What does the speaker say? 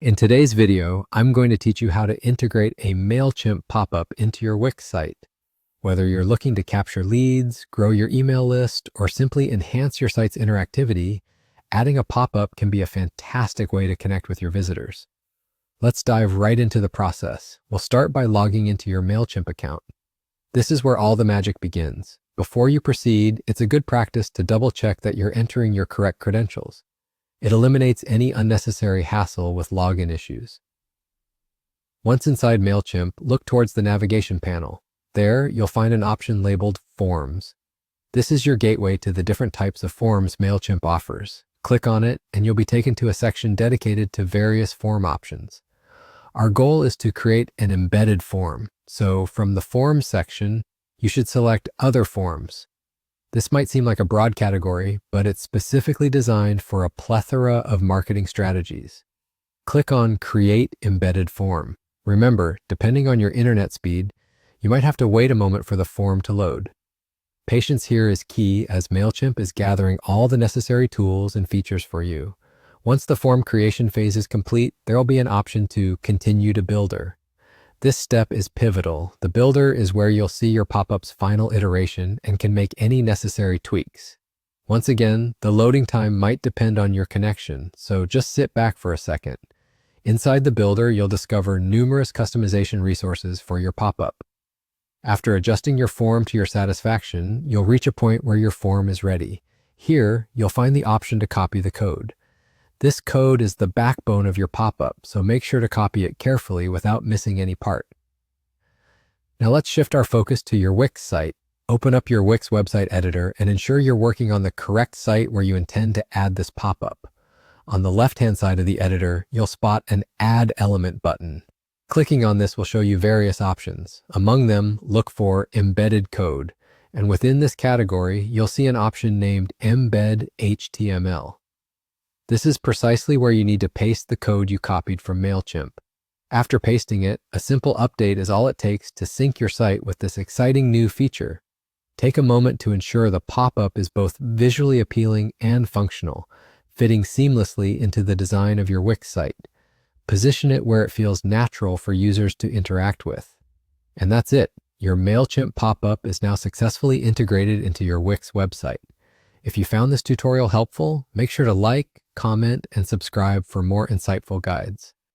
In today's video, I'm going to teach you how to integrate a Mailchimp pop-up into your Wix site. Whether you're looking to capture leads, grow your email list, or simply enhance your site's interactivity, adding a pop-up can be a fantastic way to connect with your visitors. Let's dive right into the process. We'll start by logging into your Mailchimp account. This is where all the magic begins. Before you proceed, it's a good practice to double-check that you're entering your correct credentials. It eliminates any unnecessary hassle with login issues. Once inside Mailchimp, look towards the navigation panel. There, you'll find an option labeled Forms. This is your gateway to the different types of forms Mailchimp offers. Click on it, and you'll be taken to a section dedicated to various form options. Our goal is to create an embedded form, so from the Forms section, you should select Other Forms. This might seem like a broad category, but it's specifically designed for a plethora of marketing strategies. Click on Create Embedded Form. Remember, depending on your internet speed, you might have to wait a moment for the form to load. Patience here is key as Mailchimp is gathering all the necessary tools and features for you. Once the form creation phase is complete, there will be an option to Continue to Builder. This step is pivotal. The builder is where you'll see your pop-up's final iteration and can make any necessary tweaks. Once again, the loading time might depend on your connection, so just sit back for a second. Inside the builder, you'll discover numerous customization resources for your pop-up. After adjusting your form to your satisfaction, you'll reach a point where your form is ready. Here, you'll find the option to copy the code. This code is the backbone of your pop-up, so make sure to copy it carefully without missing any part. Now let's shift our focus to your Wix site. Open up your Wix website editor and ensure you're working on the correct site where you intend to add this pop-up. On the left-hand side of the editor, you'll spot an Add Element button. Clicking on this will show you various options. Among them, look for Embedded Code, and within this category, you'll see an option named Embed HTML. This is precisely where you need to paste the code you copied from Mailchimp. After pasting it, a simple update is all it takes to sync your site with this exciting new feature. Take a moment to ensure the pop-up is both visually appealing and functional, fitting seamlessly into the design of your Wix site. Position it where it feels natural for users to interact with. And that's it. Your Mailchimp pop-up is now successfully integrated into your Wix website. If you found this tutorial helpful, make sure to like, comment, and subscribe for more insightful guides.